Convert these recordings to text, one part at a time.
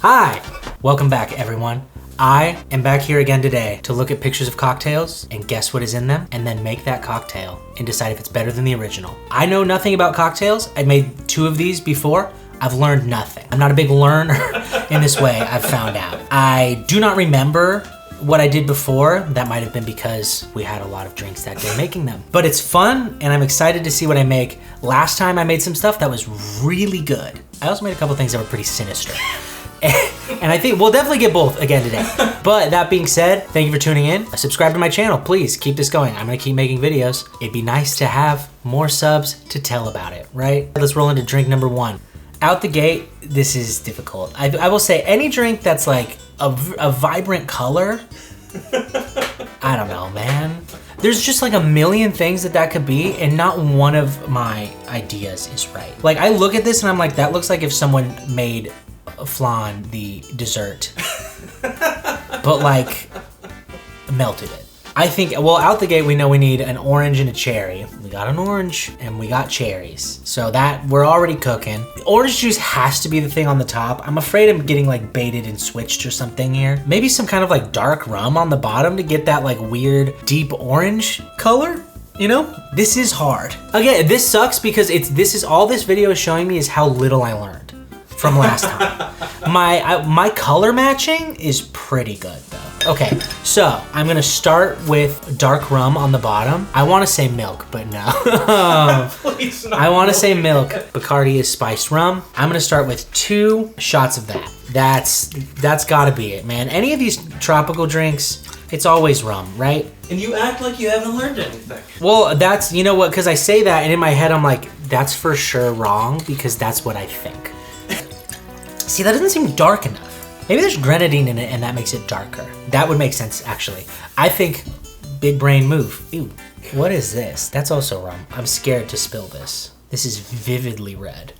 Hi, welcome back everyone. I am back here again today to look at pictures of cocktails and guess what is in them and then make that cocktail and decide if it's better than the original. I know nothing about cocktails. I made 2 of these before. I've learned nothing. I'm not a big learner in this way, I've found out. I do not remember what I did before. That might have been because we had a lot of drinks that day making them. But it's fun and I'm excited to see what I make. Last time I made some stuff that was really good. I also made a couple things that were pretty sinister. And I think we'll definitely get both again today. But that being said, thank you for tuning in. Subscribe to my channel, please. Keep this going. I'm gonna keep making videos. It'd be nice to have more subs to tell about it, right? Let's roll into drink number 1. Out the gate, this is difficult. I will say any drink that's like a vibrant color, I don't know, man. There's just like a million things that could be, and not one of my ideas is right. Like I look at this and I'm like, that looks like if someone made flan the dessert, but like melted it. I think, well, out the gate we know we need an orange and a cherry. We got an orange and we got cherries. So that, we're already cooking. Orange juice has to be the thing on the top. I'm afraid I'm getting like baited and switched or something here. Maybe some kind of like dark rum on the bottom to get that like weird deep orange color. You know, this is hard. Again, this sucks because this is all this video is showing me is how little I learned from last time. My color matching is pretty good though. Okay, so I'm gonna start with dark rum on the bottom. I wanna say milk, but no. Please, no. I wanna say milk. Bacardi is spiced rum. I'm gonna start with 2 shots of that. That's gotta be it, man. Any of these tropical drinks, it's always rum, right? And you act like you haven't learned anything. Well, that's, you know what, because I say that and in my head I'm like, that's for sure wrong because that's what I think. See, that doesn't seem dark enough. Maybe there's grenadine in it and that makes it darker. That would make sense, actually. I think big brain move. Ew, what is this? That's also rum. I'm scared to spill this. This is vividly red.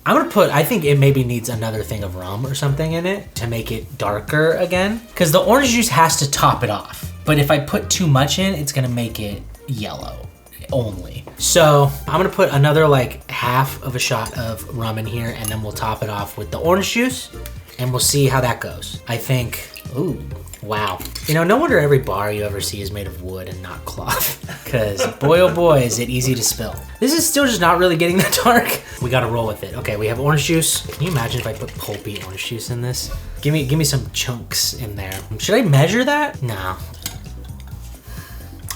I'm gonna put, I think it maybe needs another thing of rum or something in it to make it darker again. Because the orange juice has to top it off. But if I put too much in, it's gonna make it yellow only. So I'm gonna put another like half of a shot of rum in here and then we'll top it off with the orange juice and we'll see how that goes. I think, ooh, wow. You know, no wonder every bar you ever see is made of wood and not cloth, because boy, oh boy, is it easy to spill. This is still just not really getting that dark. We gotta roll with it. Okay, we have orange juice. Can you imagine if I put pulpy orange juice in this? Give me some chunks in there. Should I measure that? No.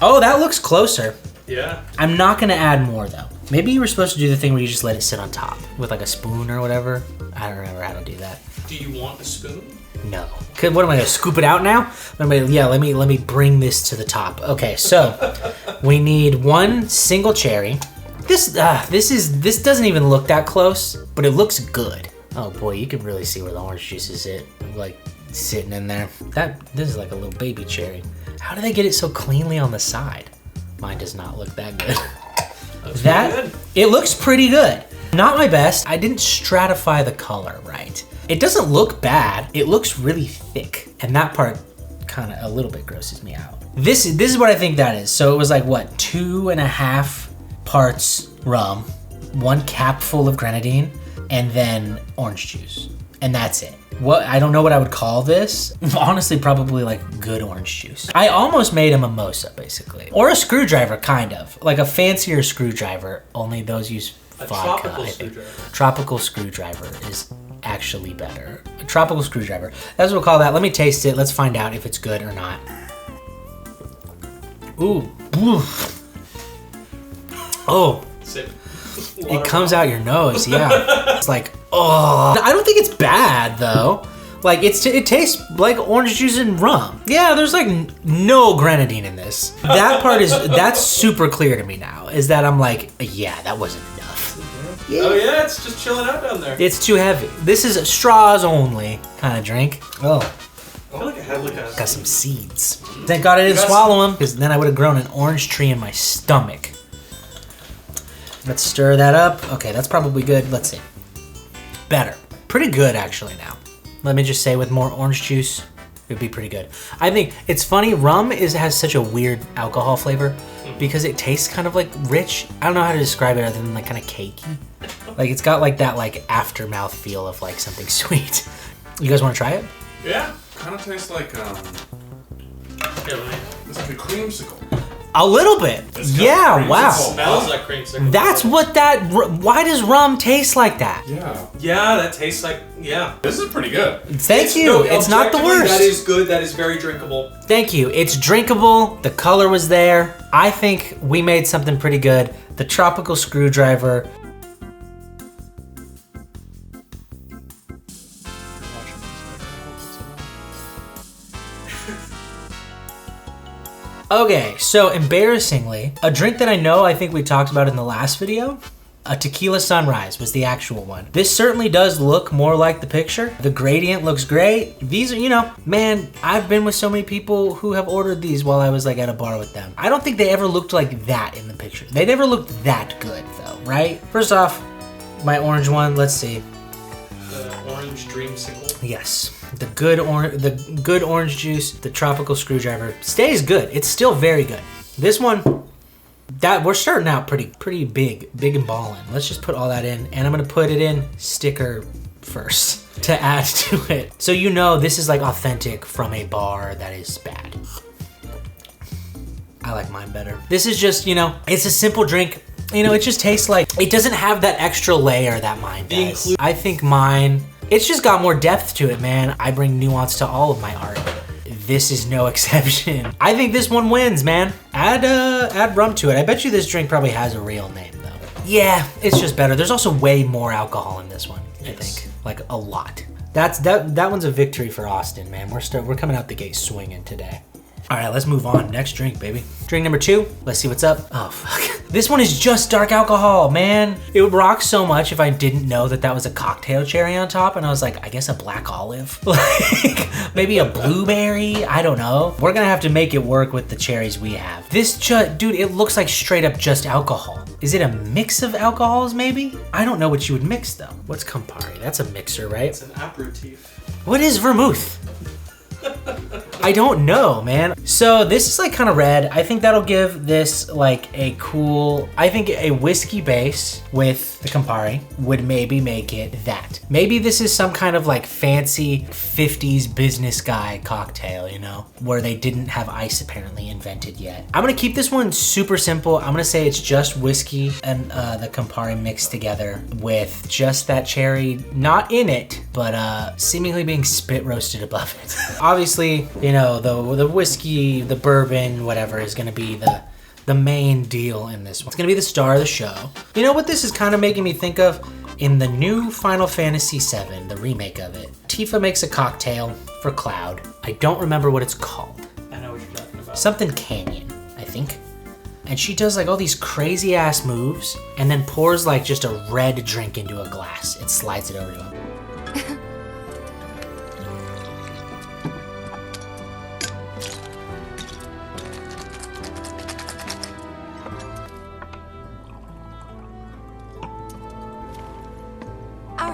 Oh, that looks closer. Yeah. I'm not gonna add more though. Maybe you were supposed to do the thing where you just let it sit on top with like a spoon or whatever. I don't remember how to do that. Do you want a spoon? No. What am I gonna scoop it out now? Yeah, let me bring this to the top. Okay, so we need 1 single cherry. This doesn't even look that close, but it looks good. Oh boy, you can really see where the orange juice is like sitting in there. This is like a little baby cherry. How do they get it so cleanly on the side? Mine does not look that good. Good. It looks pretty good. Not my best. I didn't stratify the color right. It doesn't look bad. It looks really thick. And that part kind of a little bit grosses me out. This is what I think that is. So it was like what, 2.5 parts rum, 1 cap full of grenadine, and then orange juice. And that's it. I don't know what I would call this. Honestly, probably like good orange juice. I almost made a mimosa, basically. Or a screwdriver, kind of. Like a fancier screwdriver, only those use vodka, I think. Tropical screwdriver is actually better. A tropical screwdriver. That's what we'll call that. Let me taste it. Let's find out if it's good or not. Ooh. Oh. It comes out your nose, yeah. It's like, oh. I don't think it's bad though. Like it tastes like orange juice and rum. Yeah, there's like no grenadine in this. That part that's super clear to me now. Is that I'm like, yeah, that wasn't enough. Yeah. Oh yeah, it's just chilling out down there. It's too heavy. This is a straws only kind of drink. Oh. I feel like I had like a... Got some seeds. Thank God I didn't swallow them, because then I would have grown an orange tree in my stomach. Let's stir that up. Okay, that's probably good. Let's see. Better. Pretty good, actually, now. Let me just say, with more orange juice, it would be pretty good. I think it's funny, rum has such a weird alcohol flavor because it tastes kind of like rich. I don't know how to describe it other than like kind of cakey. Like it's got like that like aftermouth feel of like something sweet. You guys want to try it? Yeah. Kind of tastes like Yeah, it's like a creamsicle. A little bit. It's got Yeah, creamsicle. wow. smells like creamsicle. That's what why does rum taste like that? Yeah. Yeah, that tastes like, yeah. This is pretty good. Thank you. It's not the objectively, worst. That is good. That is very drinkable. Thank you. It's drinkable. The color was there. I think we made something pretty good. The tropical screwdriver. Okay, so embarrassingly, a drink that I think we talked about in the last video, a Tequila Sunrise was the actual one. This certainly does look more like the picture. The gradient looks great. These are, man, I've been with so many people who have ordered these while I was like at a bar with them. I don't think they ever looked like that in the picture. They never looked that good though, right? First off, my orange one, let's see. The orange dreamsicle. Yes, the good orange juice, the tropical screwdriver stays good. It's still very good. This one, that we're starting out pretty big and ballin'. Let's just put all that in, and I'm gonna put it in sticker first to add to it. So this is like authentic from a bar that is bad. I like mine better. This is just, it's a simple drink. It just tastes like, it doesn't have that extra layer that mine does. I think mine, it's just got more depth to it, man. I bring nuance to all of my art. This is no exception. I think this one wins, man. Add rum to it. I bet you this drink probably has a real name though. Yeah, it's just better. There's also way more alcohol in this one, I think. Like a lot. That one's a victory for Austin, man. We're coming out the gate swinging today. All right, let's move on. Next drink, baby. Drink number 2. Let's see what's up. Oh, fuck. This one is just dark alcohol, man. It would rock so much if I didn't know that was a cocktail cherry on top, and I was like, I guess a black olive? Like, maybe a blueberry? I don't know. We're gonna have to make it work with the cherries we have. This dude, it looks like straight up just alcohol. Is it a mix of alcohols, maybe? I don't know what you would mix, though. What's Campari? That's a mixer, right? It's an aperitif. What is vermouth? I don't know, man. So this is like kind of red. I think that'll give this like a cool, I think a whiskey base with the Campari would maybe make it that. Maybe this is some kind of like fancy 50s business guy cocktail, where they didn't have ice apparently invented yet. I'm gonna keep this one super simple. I'm gonna say it's just whiskey and the Campari mixed together with just that cherry, not in it, but seemingly being spit roasted above it. Obviously, the whiskey, the bourbon, whatever is gonna be the main deal in this one. It's gonna be the star of the show. You know what this is kind of making me think of? In the new Final Fantasy VII, the remake of it, Tifa makes a cocktail for Cloud. I don't remember what it's called. I know what you're talking about. Something Canyon, I think. And she does like all these crazy ass moves and then pours like just a red drink into a glass and slides it over to him.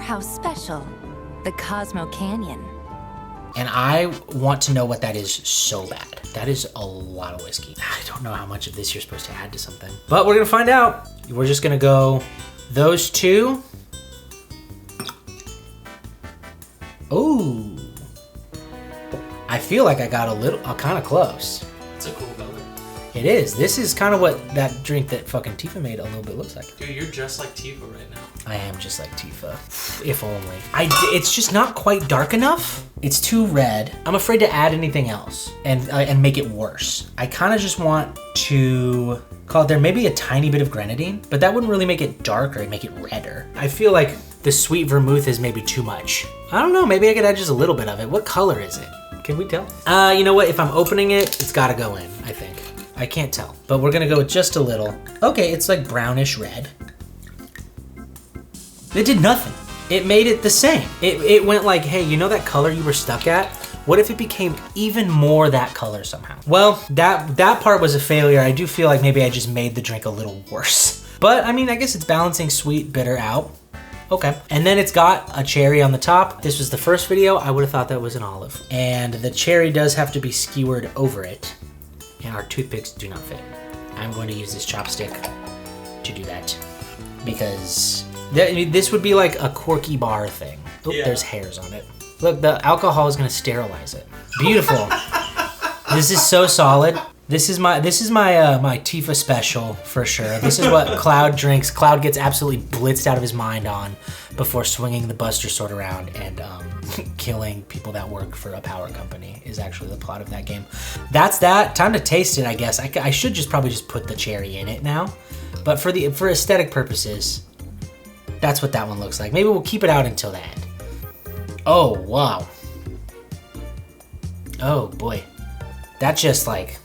How special. The Cosmo Canyon. And I want to know what that is so bad. That is a lot of whiskey. I don't know how much of this you're supposed to add to something. But we're gonna find out. We're just gonna go those two. Ooh. I feel like I got kind of close. It's a cool color. It is. This is kind of what that drink that fucking Tifa made a little bit looks like. Dude, you're just like Tifa right now. I am just like Tifa. If only. It's just not quite dark enough. It's too red. I'm afraid to add anything else and make it worse. I kind of just want to call it there maybe a tiny bit of grenadine, but that wouldn't really make it darker and make it redder. I feel like the sweet vermouth is maybe too much. I don't know, maybe I could add just a little bit of it. What color is it? Can we tell? You know what, if I'm opening it, it's gotta go in, I think. I can't tell, but we're gonna go with just a little. Okay, it's like brownish red. It did nothing. It made it the same. It went like, hey, you know that color you were stuck at? What if it became even more that color somehow? Well, that part was a failure. I do feel like maybe I just made the drink a little worse. But I mean, I guess it's balancing sweet, bitter out. Okay. And then it's got a cherry on the top. This was the first video. I would have thought that was an olive. And the cherry does have to be skewered over it. And our toothpicks do not fit. I'm going to use this chopstick to do that. Because this would be like a Corky bar thing. Oh, Yeah. There's hairs on it. Look, the alcohol is gonna sterilize it. Beautiful. This is so solid. This is my my Tifa special for sure. This is what Cloud drinks. Cloud gets absolutely blitzed out of his mind on before swinging the Buster Sword around and killing people that work for a power company is actually the plot of that game. That's that. Time to taste it, I guess. I should probably just put the cherry in it now, but for aesthetic purposes, that's what that one looks like. Maybe we'll keep it out until the end. Oh wow. Oh boy, that just like.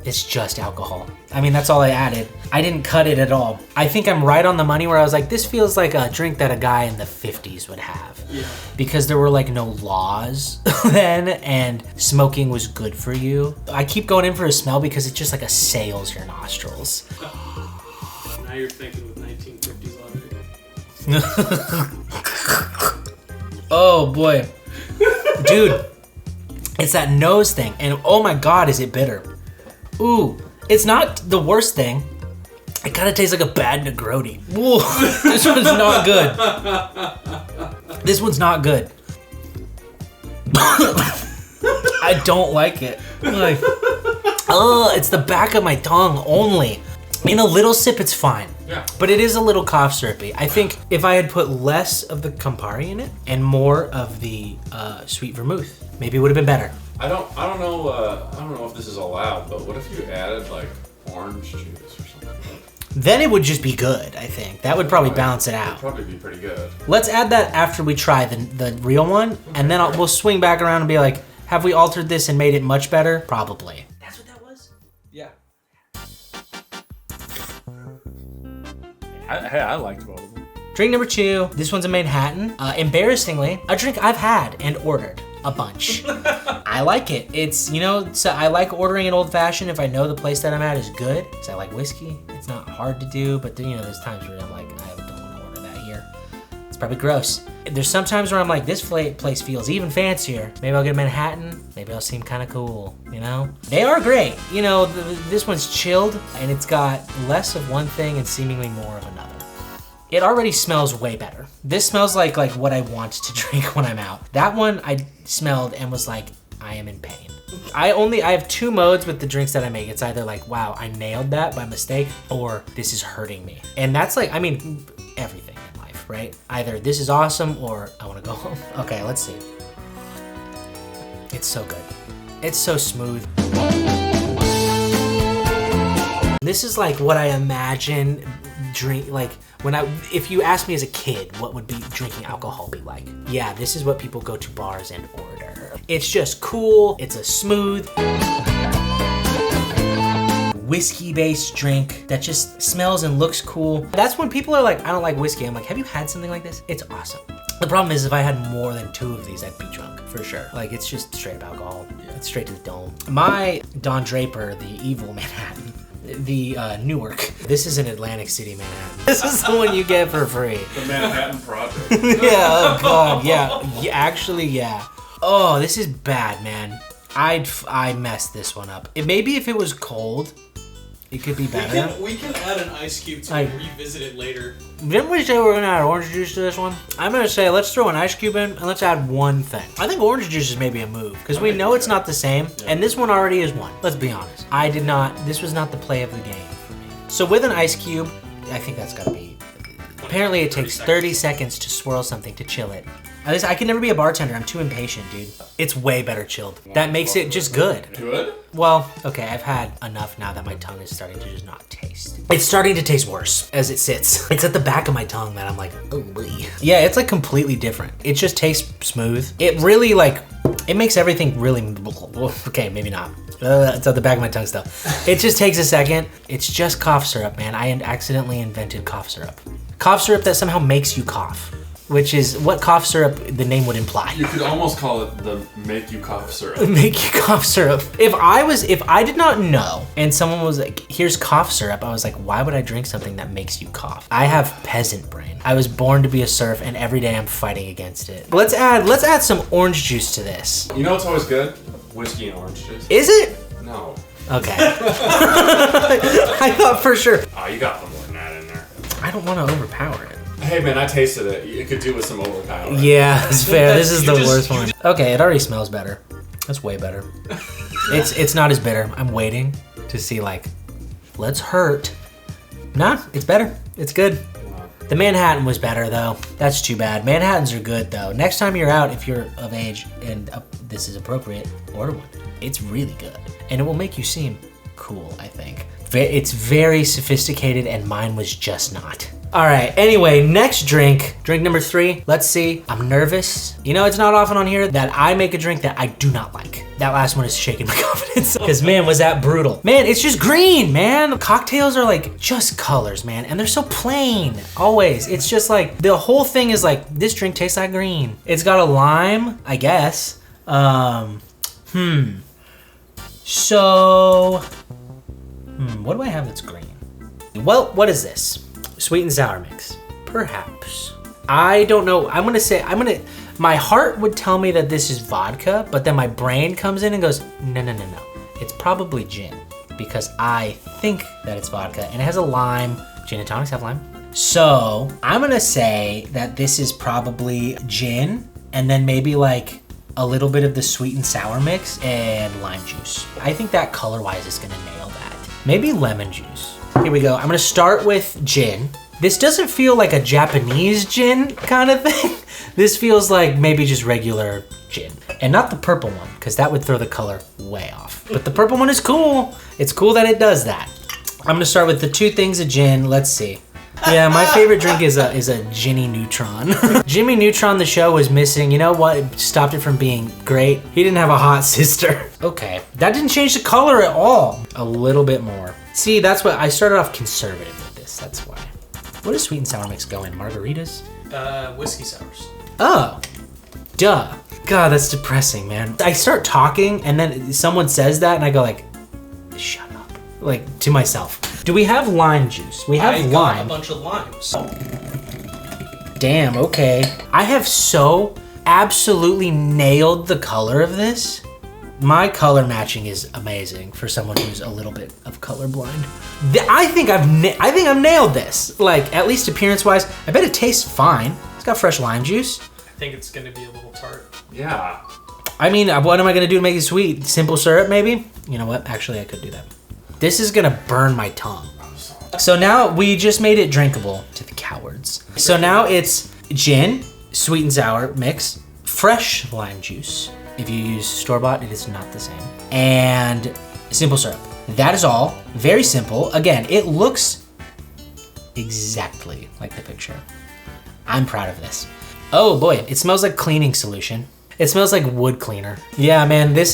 It's just alcohol. I mean, that's all I added. I didn't cut it at all. I think I'm right on the money where I was like, this feels like a drink that a guy in the 50s would have. Yeah. Because there were like no laws then, and smoking was good for you. I keep going in for a smell because it just like assails your nostrils. Now you're thinking with 1950s already. Oh boy. Dude, it's that nose thing, and oh my God, is it bitter. Ooh, it's not the worst thing. It kind of tastes like a bad Negroni. Ooh, this one's not good. This one's not good. I don't like it. Like, it's the back of my tongue only. In a little sip, it's fine. Yeah. But it is a little cough syrupy. I think if I had put less of the Campari in it and more of the sweet vermouth, maybe it would have been better. I don't know if this is allowed, but what if you added like orange juice or something? Then it would just be good, I think. That would probably balance it out. It'd probably be pretty good. Let's add that after we try the real one, and then we'll swing back around and be like, have we altered this and made it much better? Probably. That's what that was? Yeah. I liked both of them. Drink number 2. This one's a Manhattan. Embarrassingly, a drink I've had and ordered a bunch. I like it. It's, so I like ordering an old fashioned if I know the place that I'm at is good. Because I like whiskey. It's not hard to do, but there's times where I'm like, I don't want to order that here. It's probably gross. There's some times where I'm like, this place feels even fancier. Maybe I'll get a Manhattan. Maybe I'll seem kind of cool, They are great. This one's chilled and it's got less of one thing and seemingly more of another. It already smells way better. This smells like what I want to drink when I'm out. That one I smelled and was like, I am in pain. I have 2 modes with the drinks that I make. It's either like, wow, I nailed that by mistake, or this is hurting me. And that's like, everything in life, right? Either this is awesome or I wanna go home. Okay, let's see. It's so good. It's so smooth. This is like what I imagine if you asked me as a kid, what would drinking alcohol be like? Yeah, this is what people go to bars and order. It's just cool. It's a smooth, whiskey-based drink that just smells and looks cool. That's when people are like, I don't like whiskey. I'm like, have you had something like this? It's awesome. The problem is if I had more than 2 of these, I'd be drunk, for sure. Like, it's just straight up alcohol. Yeah. It's straight to the dome. My Don Draper, the evil Manhattan, the Newark. This is in Atlantic City, Manhattan. This is the one you get for free. The Manhattan Project. Yeah, oh God, yeah. Actually, yeah. Oh, this is bad, man. I messed this one up. Maybe if it was cold, it could be better. We can add an ice cube to revisit it later. Didn't we say we were gonna add orange juice to this one? I'm gonna say let's throw an ice cube in and let's add one thing. I think orange juice is maybe a move because we know it's not the same, and this one already is one. Let's be honest. This was not the play of the game for me. So with an ice cube, I think that's gotta be. Apparently it takes 30 seconds to swirl something to chill it. At least I can never be a bartender. I'm too impatient, dude. It's way better chilled. That makes it just good. Good? Well, okay, I've had enough now that my tongue is starting to just not taste. It's starting to taste worse as it sits. It's at the back of my tongue that I'm like, oh boy. Yeah, it's like completely different. It just tastes smooth. It really it makes everything really, okay, maybe not. It's at the back of my tongue still. It just takes a second. It's just cough syrup, man. I accidentally invented cough syrup. Cough syrup that somehow makes you cough. Which is what cough syrup the name would imply. You could almost call it the make you cough syrup. Make you cough syrup. If I did not know and someone was like, here's cough syrup, I was like, why would I drink something that makes you cough? I have peasant brain. I was born to be a serf and every day I'm fighting against it. Let's add some orange juice to this. You know what's always good? Whiskey and orange juice. Is it? No. Okay. I thought for sure. Oh, you got more than that in there. I don't want to overpower it. Hey man, I tasted it. It could do with some overpower. Yeah, it's fair. This is the worst you one. Okay, it already smells better. That's way better. It's not as bitter. I'm waiting to see like, let's hurt. Nah, it's better. It's good. The Manhattan was better though. That's too bad. Manhattans are good though. Next time you're out, if you're of age and this is appropriate, order one. It's really good. And it will make you seem cool, I think. It's very sophisticated and mine was just not. All right, anyway, next drink number 3. Let's see, I'm nervous. You know, it's not often on here that I make a drink that I do not like. That last one is shaking my confidence. Because man, was that brutal. Man, it's just green, man. Cocktails are like just colors, man. And they're so plain, always. It's just like, the whole thing is like, this drink tastes like green. It's got a lime, I guess. So, what do I have that's green? Well, what is this? Sweet and sour mix. Perhaps. I don't know. My heart would tell me that this is vodka, but then my brain comes in and goes, no. It's probably gin because I think that it's vodka and it has a lime. Gin and tonics have lime. So I'm gonna say that this is probably gin and then maybe like a little bit of the sweet and sour mix and lime juice. I think that color-wise is gonna nail that. Maybe lemon juice. Here we go. I'm gonna start with gin. This doesn't feel like a Japanese gin kind of thing. This feels like maybe just regular gin. And not the purple one, because that would throw the color way off. But the purple one is cool. It's cool that it does that. I'm gonna start with the 2 things of gin. Let's see. Yeah, my favorite drink is a Jimmy Neutron. Jimmy Neutron, the show, was missing. You know what? It stopped it from being great. He didn't have a hot sister. Okay, that didn't change the color at all. A little bit more. See, that's what I started off conservative with this. That's why. What does sweet and sour mix go in? Margaritas? Whiskey sours. Oh, duh. God, that's depressing, man. I start talking and then someone says that and I go like, shut up. Like, to myself. Do we have lime juice? We have I lime. got a bunch of limes. Damn, okay. I have so absolutely nailed the color of this. My color matching is amazing for someone who's a little bit of colorblind. I think I've nailed this. Like, at least appearance-wise, I bet it tastes fine. It's got fresh lime juice. I think it's gonna be a little tart. Yeah. I mean, what am I gonna do to make it sweet? Simple syrup, maybe? You know what? Actually, I could do that. This is gonna burn my tongue. So now we just made it drinkable to the cowards. So now it's gin, sweet and sour mix, fresh lime juice. If you use store-bought, it is not the same. And simple syrup. That is all. Very simple. Again, it looks exactly like the picture. I'm proud of this. Oh boy, it smells like cleaning solution. It smells like wood cleaner. Yeah, man, this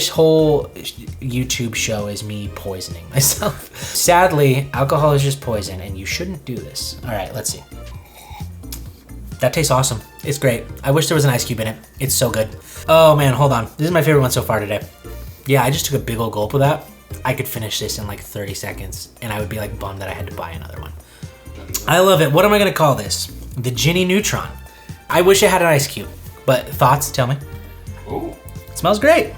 whole YouTube show is me poisoning myself. Sadly, alcohol is just poison and you shouldn't do this. All right, let's see. That tastes awesome. It's great. I wish there was an ice cube in it. It's so good. Oh man, hold on. This is my favorite one so far today. Yeah, I just took a big old gulp of that. I could finish this in like 30 seconds and I would be like bummed that I had to buy another one. I love it. What am I gonna call this? The Jimmy Neutron. I wish it had an ice cube, but thoughts, tell me. Ooh. It smells great.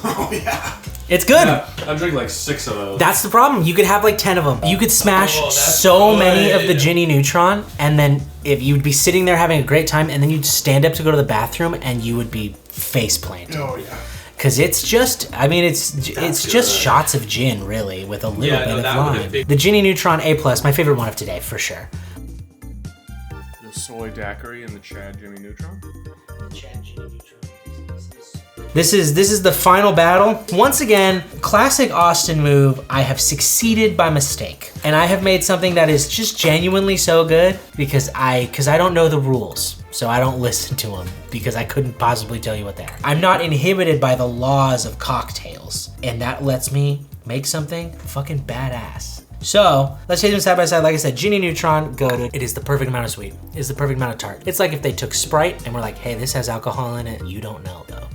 Oh yeah. It's good. Yeah, I drink like 6 of those. That's the problem. You could have like 10 of them. You could smash so many of the Jimmy Neutron, and then if you'd be sitting there having a great time, and then you'd stand up to go to the bathroom, and you would be face planted. Oh yeah. Cause it's just, I mean, it's just shots of gin, really, with a little bit of lime. The Jimmy Neutron A+, my favorite one of today, for sure. The soy daiquiri and the Chad Jimmy Neutron. This is the final battle. Once again, classic Austin move. I have succeeded by mistake. And I have made something that is just genuinely so good because I don't know the rules. So I don't listen to them because I couldn't possibly tell you what they are. I'm not inhibited by the laws of cocktails. And that lets me make something fucking badass. So let's take them side by side. Like I said, Jimmy Neutron, goated. It is the perfect amount of sweet. It's the perfect amount of tart. It's like if they took Sprite and were like, hey, this has alcohol in it. You don't know though.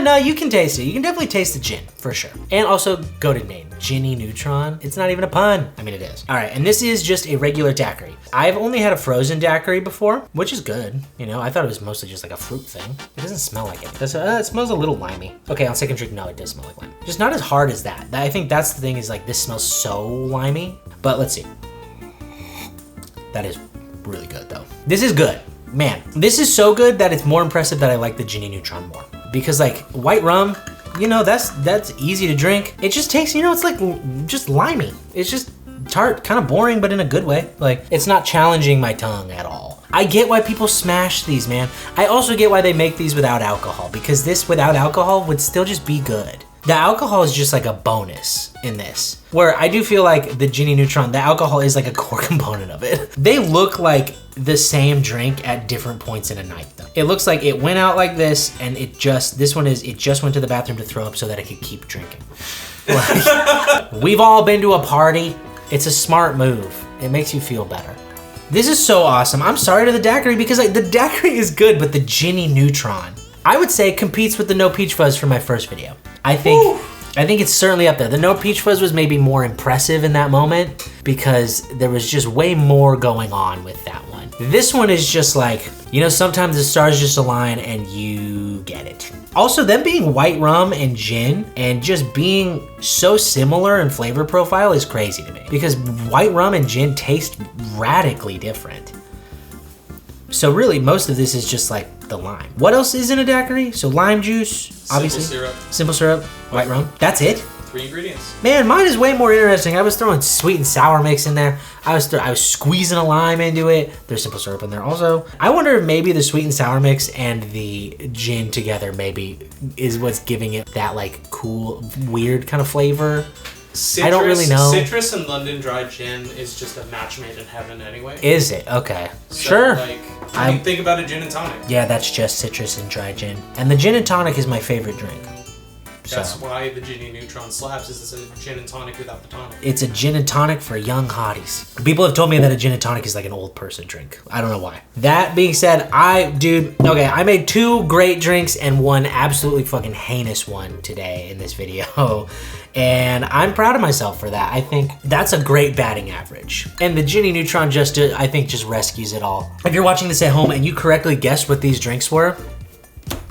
No, you can taste it. You can definitely taste the gin, for sure. And also, goated name, Jimmy Neutron. It's not even a pun. I mean, it is. All right, and this is just a regular daiquiri. I've only had a frozen daiquiri before, which is good. You know, I thought it was mostly just like a fruit thing. It doesn't smell like it. It smells a little limey. Okay, on second drink, no, it does smell like lime. Just not as hard as that. I think that's the thing is like, this smells so limey. But let's see. That is really good though. This is good. Man, this is so good that it's more impressive that I like the Ginny Neutron more. Because like white rum, you know, that's easy to drink. It just tastes, you know, it's like just limey. It's just tart, kind of boring, but in a good way. Like, it's not challenging my tongue at all. I get why people smash these, man. I also get why they make these without alcohol, because this without alcohol would still just be good. The alcohol is just like a bonus in this, where I do feel like the Ginny Neutron, the alcohol is like a core component of it. They look like the same drink at different points in a night though. It looks like it went out like this and it just went to the bathroom to throw up so that it could keep drinking. Like, we've all been to a party. It's a smart move. It makes you feel better. This is so awesome. I'm sorry to the daiquiri because like, the daiquiri is good, but the Ginny Neutron, I would say competes with the No Peach Fuzz from my first video. I think it's certainly up there. The No Peach Fuzz was maybe more impressive in that moment because there was just way more going on with that one. This one is just like, you know, sometimes the stars just align and you get it. Also, them being white rum and gin and just being so similar in flavor profile is crazy to me because white rum and gin taste radically different. So really, most of this is just like the lime. What else is in a daiquiri? So lime juice, obviously. Simple syrup, white rum. That's it? 3 ingredients. Man, mine is way more interesting. I was throwing sweet and sour mix in there. I was squeezing a lime into it. There's simple syrup in there also. I wonder if maybe the sweet and sour mix and the gin together maybe is what's giving it that like cool, weird kind of flavor. Citrus, I don't really know. Citrus and London Dry Gin is just a match made in heaven anyway. Is it? Okay. So, Sure. Like, I mean, think about a gin and tonic. Yeah, that's just citrus and dry gin. And the gin and tonic is my favorite drink. That's why the Ginny Neutron slaps, is it's a gin and tonic without the tonic. It's a gin and tonic for young hotties. People have told me that a gin and tonic is like an old person drink. I don't know why. That being said, I made 2 great drinks and 1 absolutely fucking heinous one today in this video. And I'm proud of myself for that. I think that's a great batting average. And the Ginny Neutron just rescues it all. If you're watching this at home and you correctly guessed what these drinks were,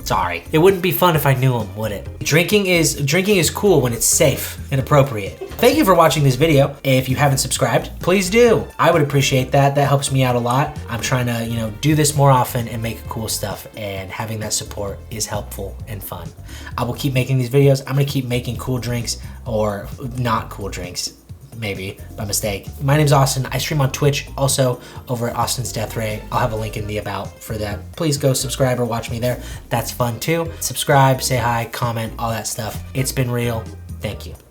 sorry. It wouldn't be fun if I knew them, would it? Drinking is cool when it's safe and appropriate. Thank you for watching this video. If you haven't subscribed, please do. I would appreciate that. That helps me out a lot. I'm trying to, you know, do this more often and make cool stuff, and having that support is helpful and fun. I will keep making these videos. I'm gonna keep making cool drinks or not cool drinks. Maybe by mistake. My name's Austin. I stream on Twitch, also over at Austin's Death Ray. I'll have a link in the about for that. Please go subscribe or watch me there. That's fun too. Subscribe, say hi, comment, all that stuff. It's been real. Thank you.